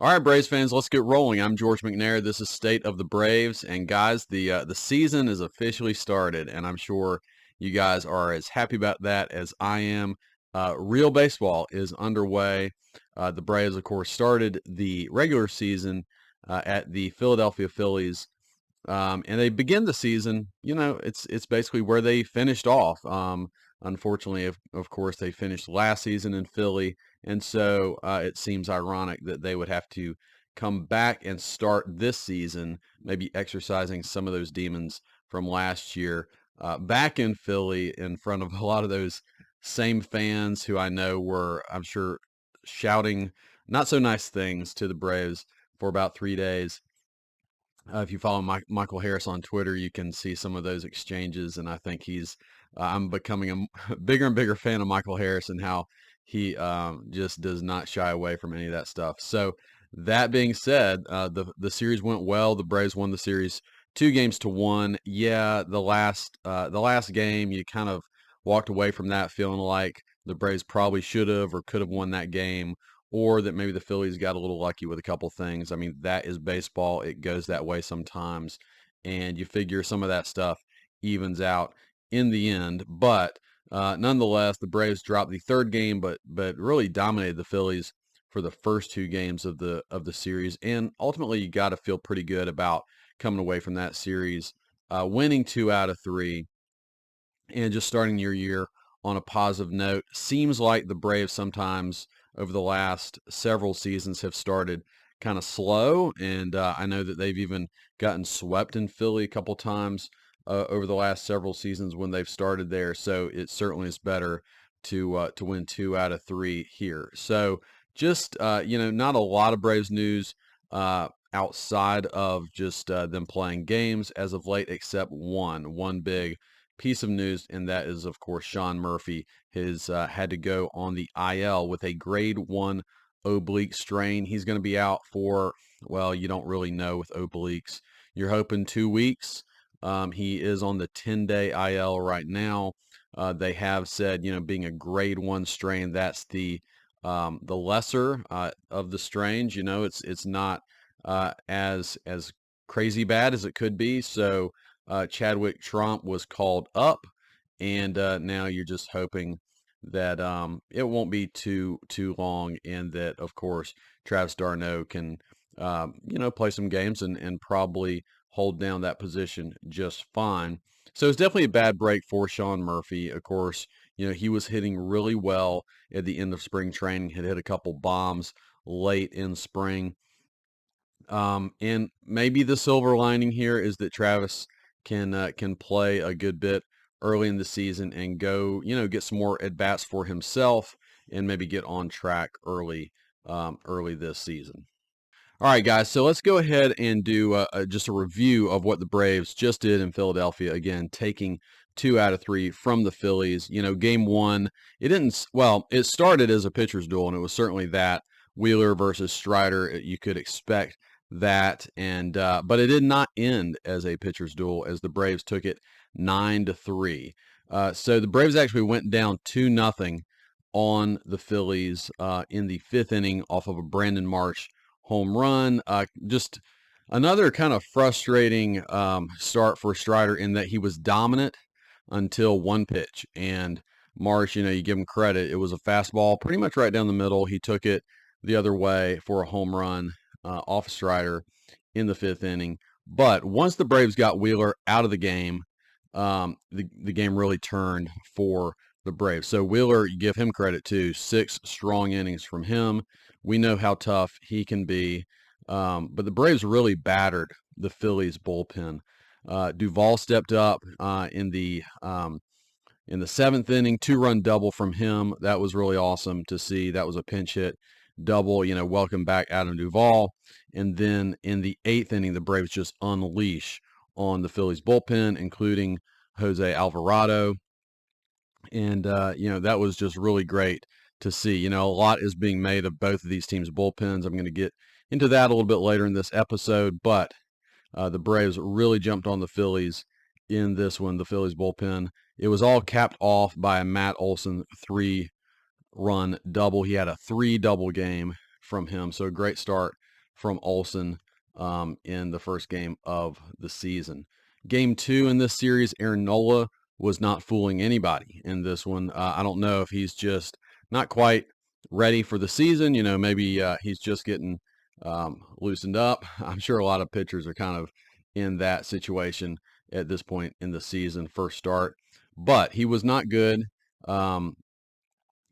All right, Braves fans, let's get rolling. I'm George McNair. This is State of the Braves, and guys, the season is officially started, and I'm sure you guys are as happy about that as I am. Real baseball is underway. The Braves, of course, started the regular season at the Philadelphia Phillies, and they begin the season. It's basically where they finished off. Unfortunately, of course, they finished last season in Philly, and so it seems ironic that they would have to come back and start this season, maybe exercising some of those demons from last year, back in Philly in front of a lot of those same fans who I know were, I'm sure, shouting not so nice things to the Braves for about 3 days. If you follow Michael Harris on Twitter, you can see some of those exchanges, and I think I'm becoming a bigger and bigger fan of Michael Harris and how he just does not shy away from any of that stuff. So that being said, the series went well. The Braves won the series 2-1. Yeah, the last game, you kind of walked away from that feeling like the Braves probably should have or could have won that game, or that maybe the Phillies got a little lucky with a couple things. I mean, that is baseball. It goes that way sometimes, and you figure some of that stuff evens out in the end. But nonetheless, the Braves dropped the third game, but really dominated the Phillies for the first two games of the series, and ultimately you got to feel pretty good about coming away from that series, winning 2 out of 3, and just starting your year on a positive note. Seems like the Braves sometimes over the last several seasons have started kind of slow, and I know that they've even gotten swept in Philly a couple times over the last several seasons when they've started there. So it certainly is better to win 2 out of 3 here. So just not a lot of Braves news outside of just them playing games as of late, except one big piece of news, and that is, of course, Sean Murphy has had to go on the IL with a grade 1 oblique strain. He's going to be out for, well, you don't really know with obliques. You're hoping 2 weeks. He is on the 10-day IL right now. They have said, being a grade 1 strain, that's the lesser of the strains. It's not as crazy bad as it could be. So Chadwick Trump was called up, and now you're just hoping that it won't be too long, and that, of course, Travis d'Arnaud can play some games and probably hold down that position just fine. So it's definitely a bad break for Sean Murphy. Of course, he was hitting really well at the end of spring training, had hit a couple bombs late in spring. And maybe the silver lining here is that Travis can play a good bit early in the season and go, get some more at bats for himself and maybe get on track early this season. All right, guys. So let's go ahead and do just a review of what the Braves just did in Philadelphia. Again, taking 2 out of 3 from the Phillies. Game one, it didn't. Well, it started as a pitcher's duel, and it was certainly that. Wheeler versus Strider. You could expect that, and but it did not end as a pitcher's duel, as the Braves took it 9-3. So the Braves actually went down 2-0 on the Phillies in the fifth inning off of a Brandon Marsh home run. Just another kind of frustrating start for Strider, in that he was dominant until one pitch. And Marsh, you give him credit. It was a fastball pretty much right down the middle. He took it the other way for a home run off Strider in the fifth inning. But once the Braves got Wheeler out of the game, the game really turned for the Braves. So Wheeler, you give him credit too. 6 strong innings from him. We know how tough he can be. But the Braves really battered the Phillies bullpen. Duvall stepped up in the seventh inning, 2-run double from him. That was really awesome to see. That was a pinch hit double. Welcome back Adam Duvall. And then in the eighth inning, the Braves just unleash on the Phillies bullpen, including Jose Alvarado. And, that was just really great to see. A lot is being made of both of these teams' bullpens. I'm going to get into that a little bit later in this episode, but the Braves really jumped on the Phillies in this one, the Phillies bullpen. It was all capped off by a Matt Olson 3-run double. He had a 3-double game from him, so a great start from Olsen in the first game of the season. Game 2 in this series, Aaron Nola was not fooling anybody in this one. I don't know if he's just not quite ready for the season. Maybe he's just getting loosened up. I'm sure a lot of pitchers are kind of in that situation at this point in the season, first start. But he was not good. Um,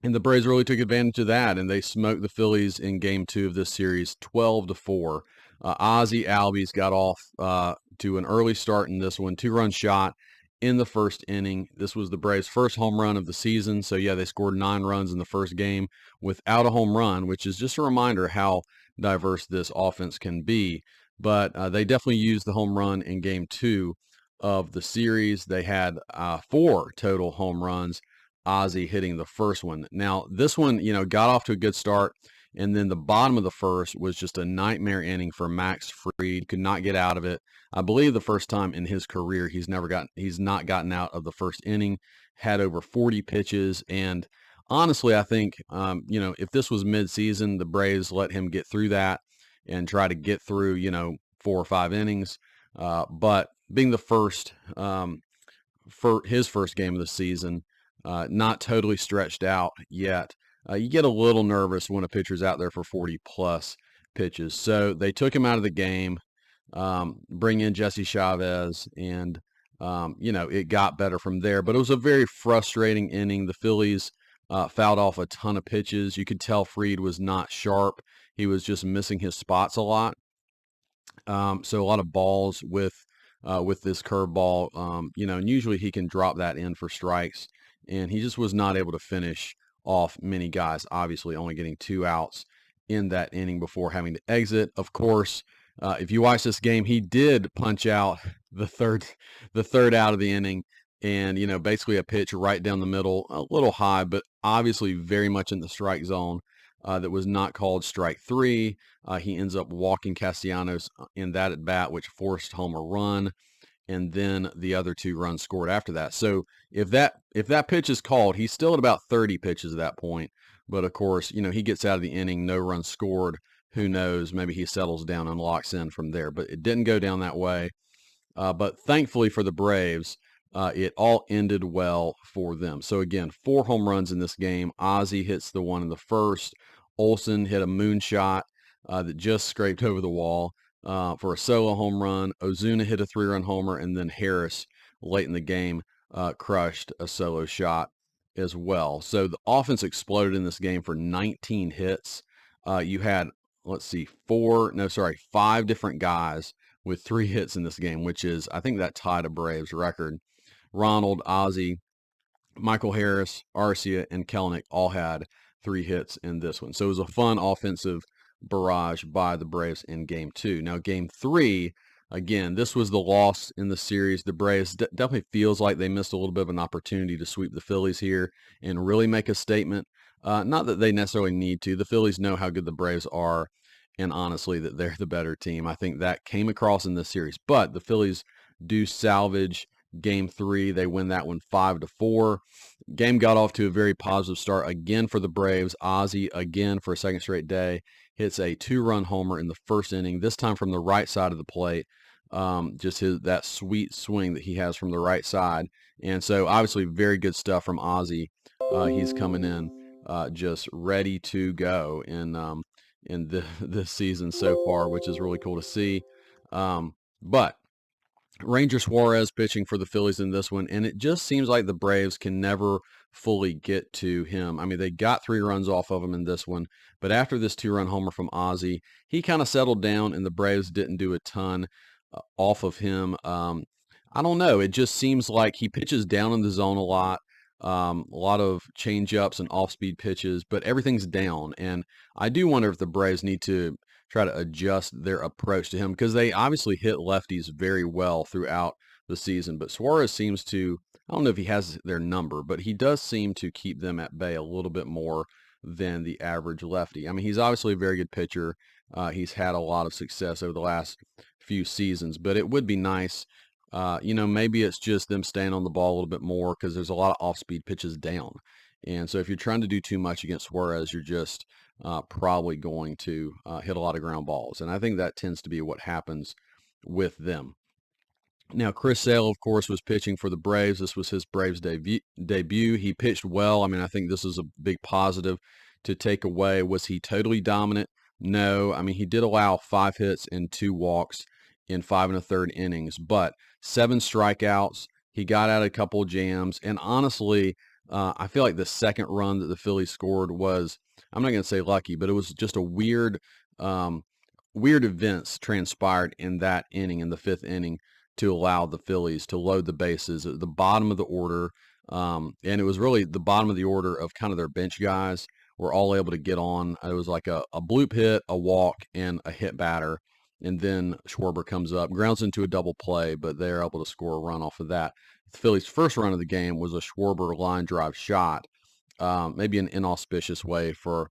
and the Braves really took advantage of that, and they smoked the Phillies in Game 2 of this series, 12-4. Ozzie Albies got off to an early start in this one, 2-run shot in the first inning. This was the Braves' first home run of the season, so yeah, they scored 9 runs in the first game without a home run, which is just a reminder how diverse this offense can be. But they definitely used the home run in Game 2 of the series. They had 4 total home runs, Ozzie hitting the first one. Now, this one, got off to a good start, and then the bottom of the first was just a nightmare inning for Max Fried. Could not get out of it. I believe the first time in his career he's not gotten out of the first inning. Had over 40 pitches, and honestly, I think if this was midseason, the Braves let him get through that and try to get through 4 or 5 innings. But being the first for his first game of the season, not totally stretched out yet. You get a little nervous when a pitcher's out there for 40 plus pitches. So they took him out of the game, bring in Jesse Chavez, and it got better from there. But it was a very frustrating inning. The Phillies fouled off a ton of pitches. You could tell Fried was not sharp. He was just missing his spots a lot. So a lot of balls with this curveball, and usually he can drop that in for strikes, and he just was not able to finish off many guys, obviously only getting 2 outs in that inning before having to exit. Of course, if you watch this game, he did punch out the third out of the inning, and basically a pitch right down the middle, a little high, but obviously very much in the strike zone. That was not called strike 3. He ends up walking Castellanos in that at bat, which forced home a run, and then the other 2 runs scored after that. So if that pitch is called, he's still at about 30 pitches at that point. But of course, he gets out of the inning, no runs scored. Who knows? Maybe he settles down and locks in from there. But it didn't go down that way. But thankfully for the Braves, it all ended well for them. So again, 4 home runs in this game. Ozzie hits the one in the first. Olsen hit a moonshot that just scraped over the wall for a solo home run. Ozuna hit a 3-run homer, and then Harris late in the game crushed a solo shot as well. So the offense exploded in this game for 19 hits. You had, 5 different guys with 3 hits in this game, which is, I think that tied a Braves record. Ronald, Ozzie, Michael Harris, Arcia, and Kelenic all had 3 hits in this one. So it was a fun offensive barrage by the Braves in Game 2. Now, Game 3, again, this was the loss in the series. The Braves definitely feels like they missed a little bit of an opportunity to sweep the Phillies here and really make a statement. Not that they necessarily need to. The Phillies know how good the Braves are, and honestly, that they're the better team. I think that came across in this series. But the Phillies do salvage Game 3. They win that one 5-4. Game got off to a very positive start again for the Braves. Ozzie, again for a second straight day, hits a 2-run homer in the first inning, this time from the right side of the plate. Just that sweet swing that he has from the right side. And so obviously very good stuff from Ozzie. He's coming in just ready to go in this season so far, which is really cool to see. But Ranger Suarez pitching for the Phillies in this one, and it just seems like the Braves can never fully get to him. I mean, they got 3 runs off of him in this one, but after this 2-run homer from Ozzie, he kind of settled down, and the Braves didn't do a ton off of him. I don't know. It just seems like he pitches down in the zone a lot of change-ups and off-speed pitches, but everything's down, and I do wonder if the Braves need to try to adjust their approach to him, because they obviously hit lefties very well throughout the season. But Suarez seems to, I don't know if he has their number, but he does seem to keep them at bay a little bit more than the average lefty. I mean, he's obviously a very good pitcher. He's had a lot of success over the last few seasons, but it would be nice, maybe it's just them staying on the ball a little bit more, because there's a lot of off-speed pitches down. And so if you're trying to do too much against Suarez, you're just probably going to hit a lot of ground balls. And I think that tends to be what happens with them. Now, Chris Sale, of course, was pitching for the Braves. This was his Braves debut. He pitched well. I mean, I think this is a big positive to take away. Was he totally dominant? No. I mean, he did allow 5 hits and 2 walks in 5 1/3 innings, but 7 strikeouts. He got out a couple of jams. And honestly, I feel like the second run that the Phillies scored was, I'm not going to say lucky, but it was just a weird events transpired in that inning, in the 5th inning, to allow the Phillies to load the bases at the bottom of the order. And it was really the bottom of the order of kind of their bench guys were all able to get on. It was like a bloop hit, a walk, and a hit batter. And then Schwarber comes up, grounds into a double play, but they're able to score a run off of that. The Phillies' first run of the game was a Schwarber line drive shot, maybe an inauspicious way for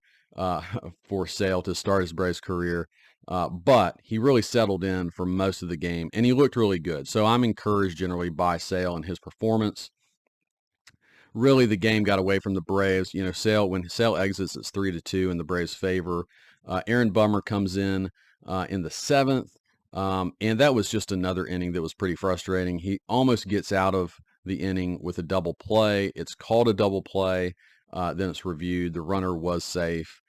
for Sale to start his Braves career. But he really settled in for most of the game, and he looked really good. So I'm encouraged generally by Sale and his performance. Really, the game got away from the Braves. You know, when Sale exits, it's 3-2 in the Braves' favor. Aaron Bummer comes in the 7th, and that was just another inning that was pretty frustrating. He almost gets out of the inning with a double play. It's called a double play. Then it's reviewed. The runner was safe,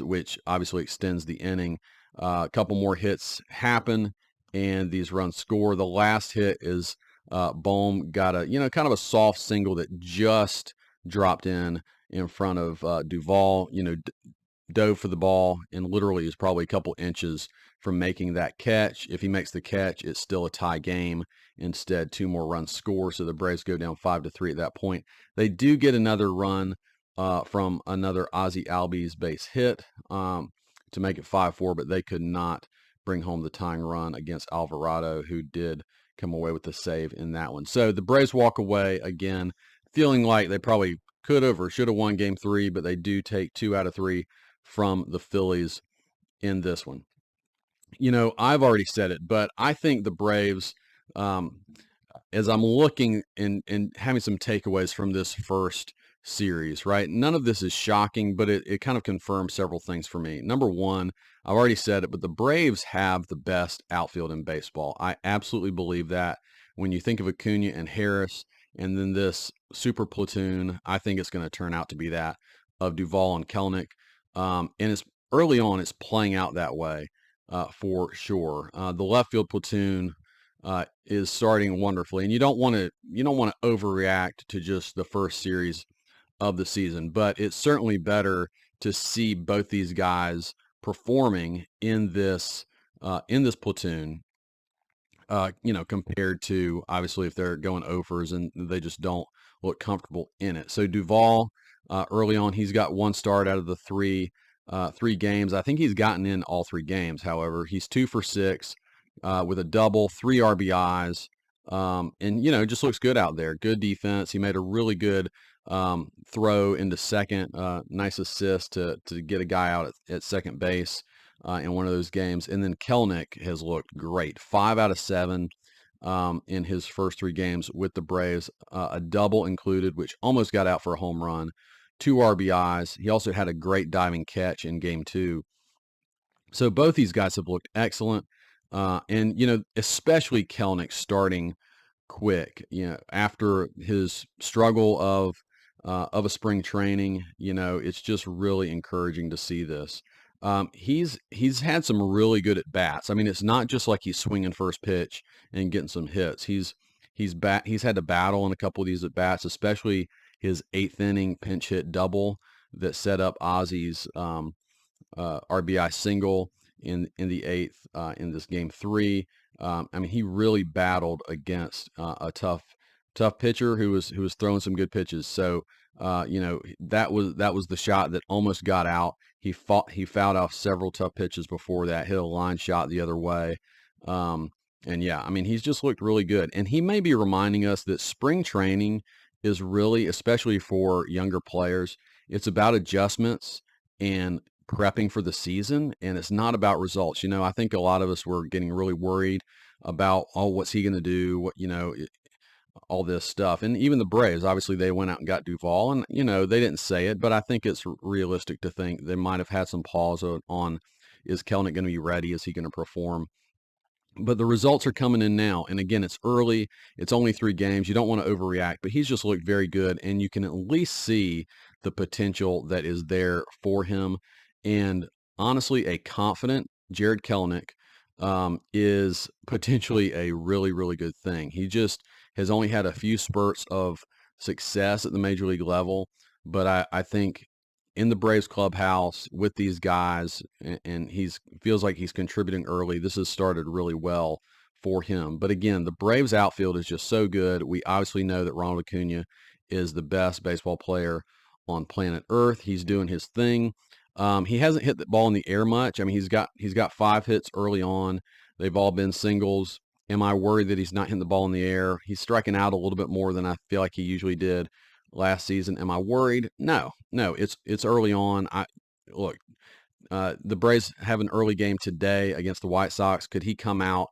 which obviously extends the inning. A couple more hits happen, and these runs score. The last hit is Bohm got a, kind of a soft single that just dropped in front of Duvall. Dove for the ball and literally is probably a couple inches from making that catch. If he makes the catch, it's still a tie game. Instead, 2 more runs score, so the Braves go down 5-3 at that point. They do get another run from another Ozzie Albies base hit to make it 5-4, but they could not bring home the tying run against Alvarado, who did come away with the save in that one. So the Braves walk away again, feeling like they probably could have or should have won Game 3, but they do take 2 out of 3 from the Phillies in this one. I've already said it, but I think the Braves, as I'm looking and having some takeaways from this first series, right? None of this is shocking, but it kind of confirms several things for me. Number one, I've already said it, but the Braves have the best outfield in baseball. I absolutely believe that. When you think of Acuna and Harris, and then this super platoon, I think it's going to turn out to be that of Duvall and Kelenic. And it's early on, it's playing out that way for sure. The left field platoon is starting wonderfully, and you don't want to overreact to just the first series of the season, but it's certainly better to see both these guys performing in this platoon. Compared to obviously if they're going overs and they just don't look comfortable in it. So Duvall, early on, he's got 1 start out of the three games. I think he's gotten in all 3 games. However, he's 2 for 6 with a double, 3 RBIs, and just looks good out there. Good defense. He made a really good throw into second. Nice assist to get a guy out at second base in one of those games. And then Kelenic has looked great. 5 out of 7 in his first 3 games with the Braves, a double included, which almost got out for a home run, 2 RBIs. He also had a great diving catch in Game 2. So both these guys have looked excellent. And especially Kelenic starting quick, after his struggle of a spring training, it's just really encouraging to see this. He's had some really good at bats. I mean, it's not just like he's swinging first pitch and getting some hits. He's had to battle in a couple of these at bats, especially his 8th inning pinch hit double that set up Ozzie's RBI single in the 8th in this Game 3. I mean, he really battled against a tough pitcher who was throwing some good pitches. So that was the shot that almost got out. He fouled off several tough pitches before that, hit a line shot the other way. And yeah, I mean, he's just looked really good. And he may be reminding us that spring training is really, especially for younger players, it's about adjustments and prepping for the season, and it's not about results. I think a lot of us were getting really worried about, what's he going to do? all this stuff. And even the Braves, obviously, they went out and got Duvall, and they didn't say it, but I think it's realistic to think they might have had some pause on is Kelnick going to be ready? Is he going to perform? But the results are coming in now. And again, it's early. It's only 3 games. You don't want to overreact, but he's just looked very good. And you can at least see the potential that is there for him. And honestly, a confident Jared Kelnick is potentially a really, really good thing. He just has only had a few spurts of success at the major league level. But I think in the Braves clubhouse with these guys, and he's feels like he's contributing early. This has started really well for him. But again, the Braves outfield is just so good. We obviously know that Ronald Acuna is the best baseball player on planet Earth. He's doing his thing. He hasn't hit the ball in the air much. I mean, he's got 5 hits early on. They've all been singles. Am I worried that he's not hitting the ball in the air? He's striking out a little bit more than I feel like he usually did last season. Am I worried? No. It's early on. Look, the Braves have an early game today against the White Sox. Could he come out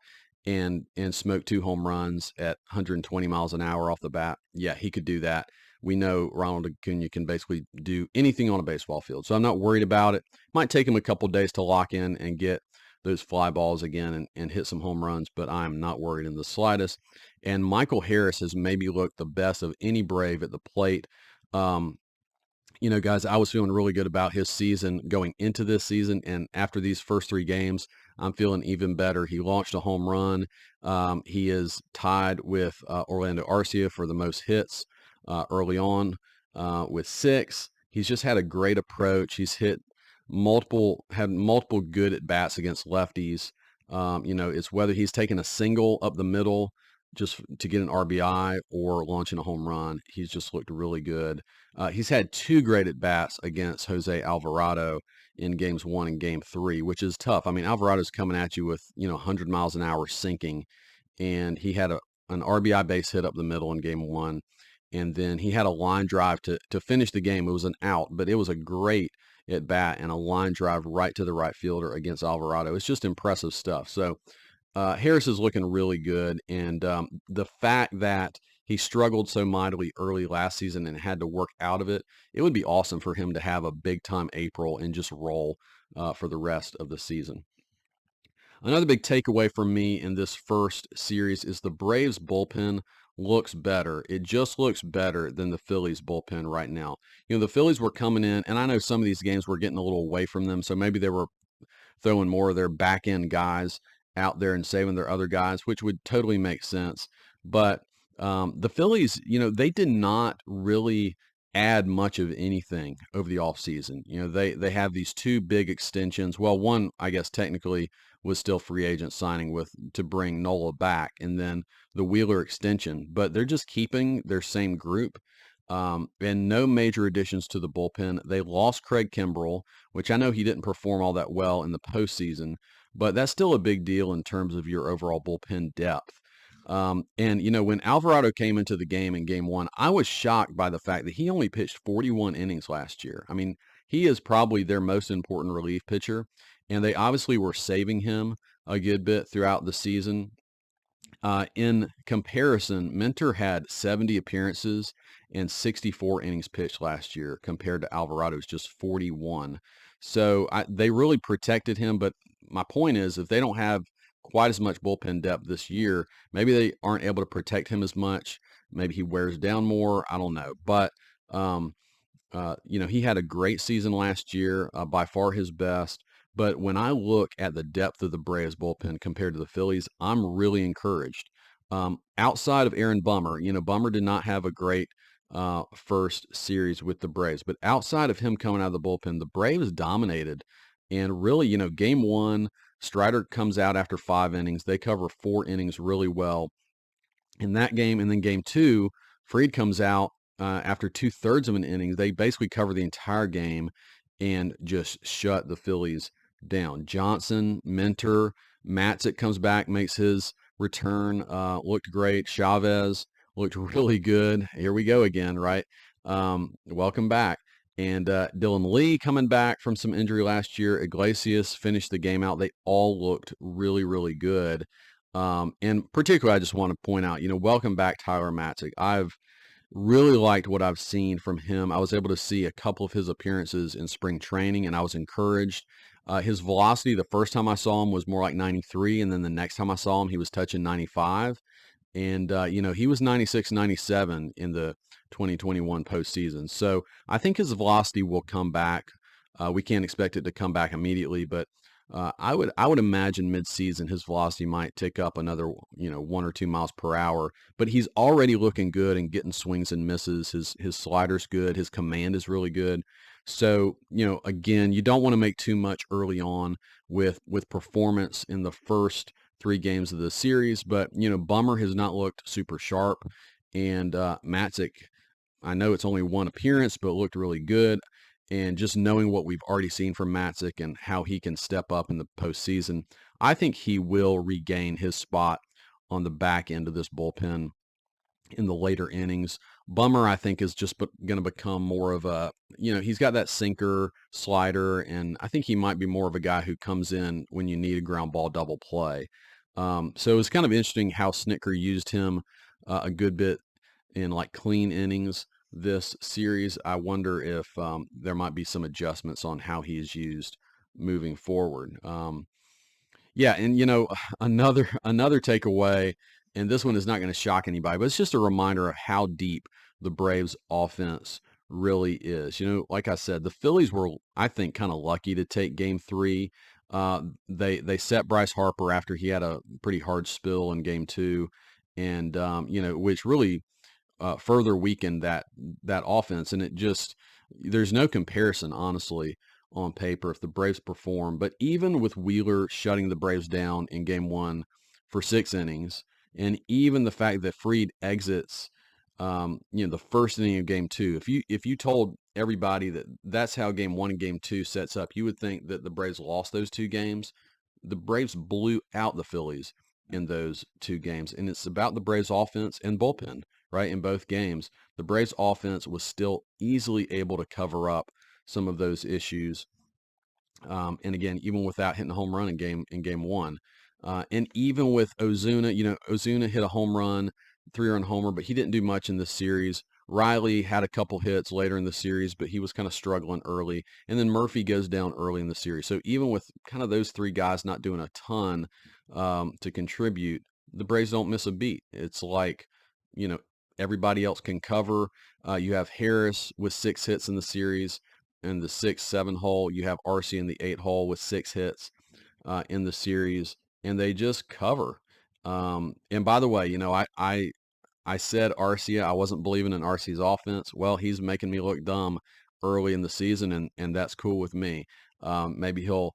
and smoke 2 home runs at 120 miles an hour off the bat? Yeah, he could do that. We know Ronald Acuna can basically do anything on a baseball field, so I'm not worried about it. Might take him a couple days to lock in and get those fly balls again and hit some home runs, but I'm not worried in the slightest. And Michael Harris has maybe looked the best of any Brave at the plate. Guys, I was feeling really good about his season going into this season, and after these first 3 games, I'm feeling even better. He launched a home run. He is tied with Orlando Arcia for the most hits early on with 6. He's just had a great approach. He's had multiple good at bats against lefties. It's whether he's taking a single up the middle just to get an RBI or launching a home run. He's just looked really good. He's had 2 great at bats against Jose Alvarado in games 1 and game 3, which is tough. I mean, Alvarado's coming at you with 100 miles an hour sinking, and he had an RBI base hit up the middle in game 1, and then he had a line drive to finish the game. It was an out, but it was a great at bat and a line drive right to the right fielder against Alvarado. It's just impressive stuff. So Harris is looking really good, and the fact that he struggled so mightily early last season and had to work out of it, it would be awesome for him to have a big-time April and just roll for the rest of the season. Another big takeaway from me in this first series is the Braves bullpen looks better. It just looks better than the Phillies bullpen right now. The Phillies were coming in, and I know some of these games were getting a little away from them, so maybe they were throwing more of their back end guys out there and saving their other guys, which would totally make sense. But the Phillies, they did not really add much of anything over the offseason. They have these 2 big extensions. Well, one, I guess, technically was still free agent signing to bring Nola back, and then the Wheeler extension. But they're just keeping their same group. And no major additions to the bullpen. They lost Craig Kimbrell, which I know he didn't perform all that well in the postseason, but that's still a big deal in terms of your overall bullpen depth. And when Alvarado came into the game in game 1, I was shocked by the fact that he only pitched 41 innings last year. I mean, he is probably their most important relief pitcher, and they obviously were saving him a good bit throughout the season. In comparison, Minter had 70 appearances and 64 innings pitched last year compared to Alvarado's just 41. So they really protected him. But my point is, if they don't have quite as much bullpen depth this year, maybe they aren't able to protect him as much. Maybe he wears down more. I don't know. But, he had a great season last year, by far his best. But when I look at the depth of the Braves bullpen compared to the Phillies, I'm really encouraged. Outside of Aaron Bummer, Bummer did not have a great first series with the Braves, but outside of him coming out of the bullpen, the Braves dominated. And really, game 1, Strider comes out after 5 innings. They cover 4 innings really well in that game. And then game 2, Fried comes out after 2/3 of an inning. They basically cover the entire game and just shut the Phillies down. Johnson, Minter, Matzik comes back, makes his return, looked great. Chavez looked really good. Here we go again, right? Welcome back. And Dylan Lee coming back from some injury last year. Iglesias finished the game out. They all looked really, really good. And particularly, I just want to point out, welcome back, Tyler Matzik. I've really liked what I've seen from him. I was able to see a couple of his appearances in spring training, and I was encouraged. His velocity the first time I saw him was more like 93, and then the next time I saw him, he was touching 95. And, he was 96, 97 in the 2021 postseason. So I think his velocity will come back. We can't expect it to come back immediately, but I would imagine midseason his velocity might tick up another 1 or 2 miles per hour. But he's already looking good and getting swings and misses. His slider's good. His command is really good. So again, you don't want to make too much early on with performance in the first 3 games of the series. But Bummer has not looked super sharp, and Matzik, I know it's only one appearance, but looked really good. And just knowing what we've already seen from Matzik and how he can step up in the postseason, I think he will regain his spot on the back end of this bullpen in the later innings. Bummer, I think, is just going to become more of he's got that sinker slider, and I think he might be more of a guy who comes in when you need a ground ball double play. So it was kind of interesting how Snitker used him a good bit in like clean innings this series. I wonder if there might be some adjustments on how he is used moving forward. Yeah, and another takeaway, and this one is not going to shock anybody, but it's just a reminder of how deep the Braves offense really is. Like I said, the Phillies were, I think, kind of lucky to take Game 3. They set Bryce Harper after he had a pretty hard spill in Game 2, and which really further weakened that offense. And it just, there's no comparison, honestly, on paper if the Braves perform. But even with Wheeler shutting the Braves down in Game 1 for 6 innings, and even the fact that Fried exits, the first inning of Game 2, if you told everybody that that's how Game 1 and Game 2 sets up, you would think that the Braves lost those 2 games. The Braves blew out the Phillies in those 2 games, and it's about the Braves offense and bullpen, right? In both games, the Braves offense was still easily able to cover up some of those issues. And again, even without hitting a home run in game 1, and even with Ozuna, Ozuna hit a home run, 3-run homer, but he didn't do much in this series. Riley had a couple hits later in the series, but he was kind of struggling early. And then Murphy goes down early in the series. So even with kind of those 3 guys not doing a ton to contribute, the Braves don't miss a beat. It's like, you know, everybody else can cover. You have Harris with 6 hits in the series in the 6-7 hole. You have RC in the 8 hole with 6 hits in the series, and they just cover. And by the way, I said Arcia, I wasn't believing in RC's offense. Well, he's making me look dumb early in the season, and that's cool with me. Maybe he'll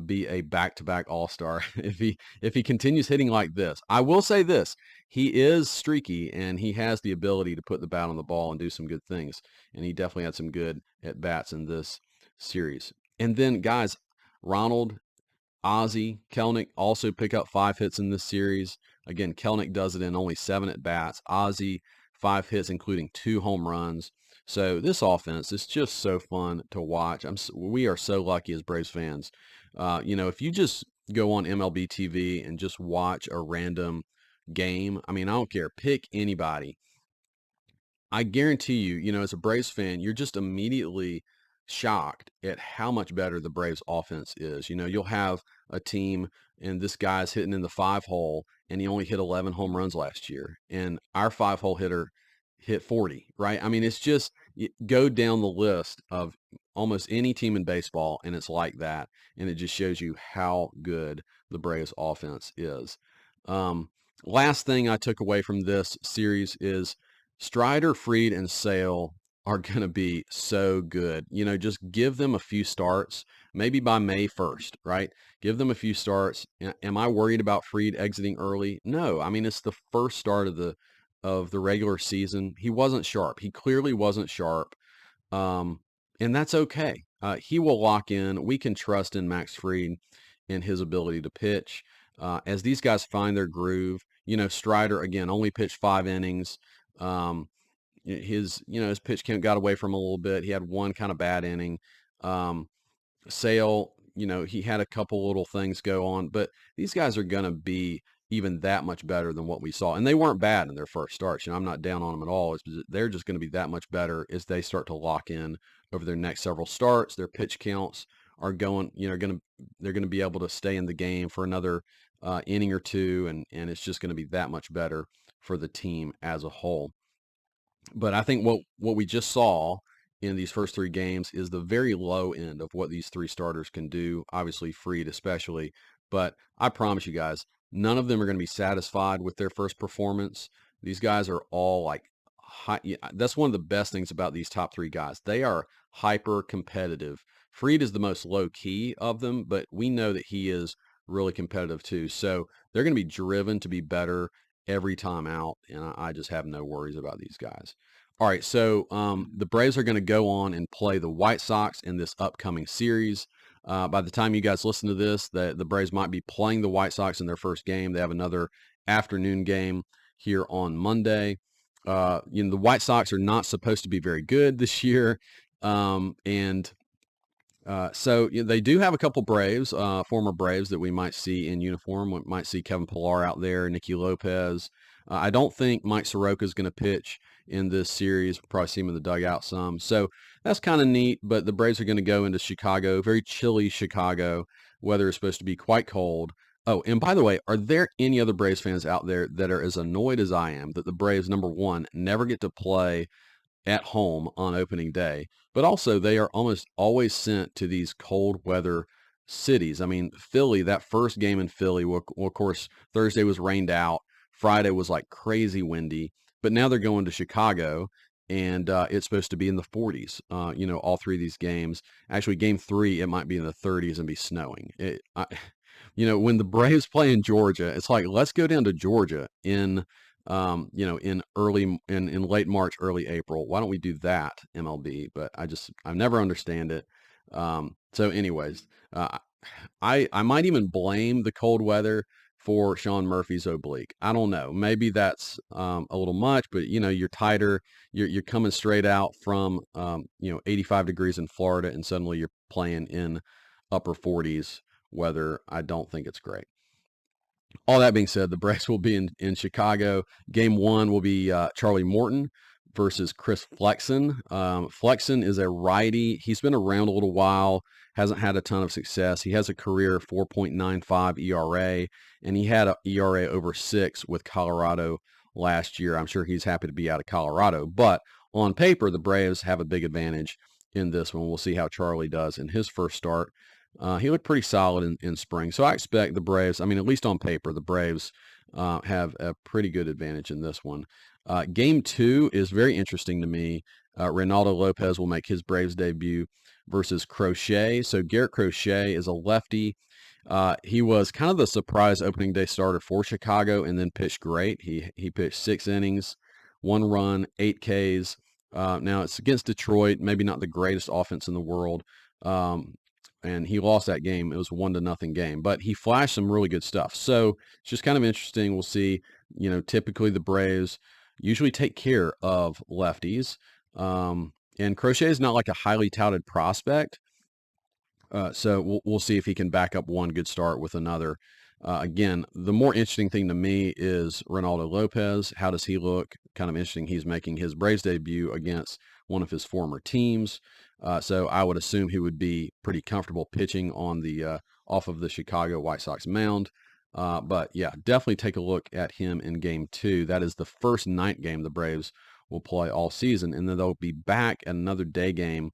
be a back-to-back All-Star if he continues hitting like this. I will say this: he is streaky, and he has the ability to put the bat on the ball and do some good things. And he definitely had some good at bats in this series. And then, guys, Ronald, Ozzie, Kelnick also pick up 5 hits in this series. Again, Kelnick does it in only 7 at bats. Ozzie, 5 hits, including 2 home runs. So this offense is just so fun to watch. We are so lucky as Braves fans. If you just go on MLB TV and just watch a random game, I mean, I don't care. Pick anybody. I guarantee you, as a Braves fan, you're just immediately shocked at how much better the Braves offense is. You'll have a team and this guy's hitting in the 5 hole and he only hit 11 home runs last year. And our 5-hole hitter hit 40, right? I mean, it's just go down the list of almost any team in baseball and it's like that. And it just shows you how good the Braves offense is. Last thing I took away from this series is Strider, Fried, and Sale are going to be so good. Just give them a few starts, maybe by May 1st, right? Give them a few starts. Am I worried about Fried exiting early? No. I mean, it's the first start of the regular season. He wasn't sharp. He clearly wasn't sharp. And that's okay. He will lock in. We can trust in Max Fried and his ability to pitch. As these guys find their groove, Strider, again, only pitched 5 innings. His pitch count got away from him a little bit. He had one kind of bad inning. Sale, he had a couple little things go on, but these guys are going to be even that much better than what we saw. And they weren't bad in their first starts. I'm not down on them at all. They're just going to be that much better as they start to lock in over their next several starts. Their pitch counts are going, they're going to be able to stay in the game for another inning or two, and it's just going to be that much better for the team as a whole. But I think what we just saw in these first three games is the very low end of what these three starters can do, obviously Fried especially. But I promise you guys, none of them are going to be satisfied with their first performance. These guys are all like high. That's one of the best things about these top three guys. They are hyper competitive. Fried is the most low key of them, but we know that he is really competitive too. So they're going to be driven to be better every time out, and I just have no worries about these guys. All right, so the Braves are going to go on and play the White Sox in this upcoming series. By the time you guys listen to this, the Braves might be playing the White Sox in their first game. They have another afternoon game here on Monday. The White Sox are not supposed to be very good this year, and so they do have a couple Braves, former Braves that we might see in uniform. We might see Kevin Pillar out there, Nicky Lopez. I don't think Mike Soroka is going to pitch in this series. We'll probably see him in the dugout some. So that's kind of neat, but the Braves are going to go into Chicago, very chilly Chicago. Weather is supposed to be quite cold. Oh, and by the way, are there any other Braves fans out there that are as annoyed as I am that the Braves, number one, never get to play at home on opening day, but also they are almost always sent to these cold weather cities. I mean, Philly, that first game in Philly, well, of course, Thursday was rained out. Friday was like crazy windy, but now they're going to Chicago, and it's supposed to be in the 40s. All three of these games. Actually, game 3, it might be in the 30s and be snowing. When the Braves play in Georgia, it's like, let's go down to Georgia in in late March, early April. Why don't we do that, MLB? But I never understand it. So anyways, I might even blame the cold weather for Sean Murphy's oblique. I don't know. Maybe that's a little much, but you're tighter. You're coming straight out from 85 degrees in Florida, and suddenly you're playing in upper 40s weather. I don't think it's great. All that being said, the Braves will be in Chicago. Game 1 will be Charlie Morton versus Chris Flexen. Flexen is a righty. He's been around a little while, hasn't had a ton of success. He has a career 4.95 ERA, and he had an ERA over 6 with Colorado last year. I'm sure he's happy to be out of Colorado, but on paper, the Braves have a big advantage in this one. We'll see how Charlie does in his first start. He looked pretty solid in spring. So I expect the Braves, at least on paper, the Braves have a pretty good advantage in this one. Game 2 is very interesting to me. Reynaldo Lopez will make his Braves debut versus Crochet. So Garrett Crochet is a lefty. He was kind of the surprise opening day starter for Chicago and then pitched great. He pitched 6 innings, 1 run, 8 Ks. Now it's against Detroit, maybe not the greatest offense in the world. And he lost that game. It was a 1-0 game, but he flashed some really good stuff. So it's just kind of interesting. We'll see, typically the Braves usually take care of lefties. And Crochet is not like a highly touted prospect. So we'll see if he can back up one good start with another. Again, the more interesting thing to me is Reynaldo Lopez. How does he look? Kind of interesting. He's making his Braves debut against one of his former teams. So I would assume he would be pretty comfortable pitching on the off of the Chicago White Sox mound. But yeah, definitely take a look at him in game 2. That is the first night game the Braves will play all season, and then they'll be back at another day game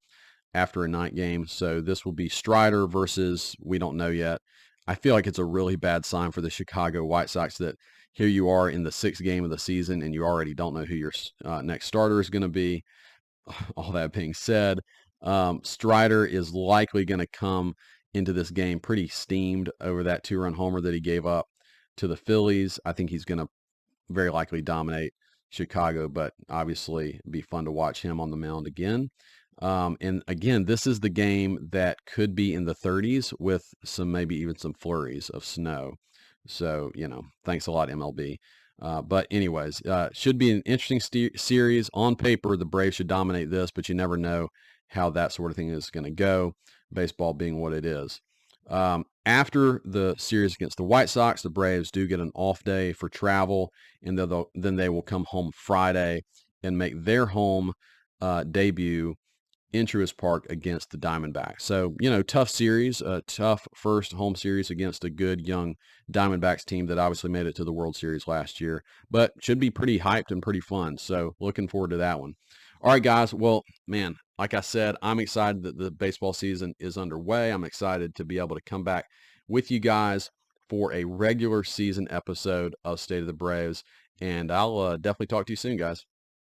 after a night game. So this will be Strider versus, we don't know yet. I feel like it's a really bad sign for the Chicago White Sox that here you are in the 6th game of the season and you already don't know who your next starter is going to be. All that being said, Strider is likely going to come into this game pretty steamed over that 2-run homer that he gave up to the Phillies. I think he's going to very likely dominate Chicago, but obviously be fun to watch him on the mound again. And again, this is the game that could be in the 30s with maybe even some flurries of snow. So, thanks a lot, MLB. But anyways, should be an interesting series. On paper, the Braves should dominate this, but you never know how that sort of thing is going to go, baseball being what it is. After the series against the White Sox, the Braves do get an off day for travel, and then they will come home Friday and make their home debut in Truist Park against the Diamondbacks. So, tough series, a tough first home series against a good young Diamondbacks team that obviously made it to the World Series last year, but should be pretty hyped and pretty fun. So, looking forward to that one. All right, guys. Well, man, like I said, I'm excited that the baseball season is underway. I'm excited to be able to come back with you guys for a regular season episode of State of the Braves. And I'll definitely talk to you soon, guys.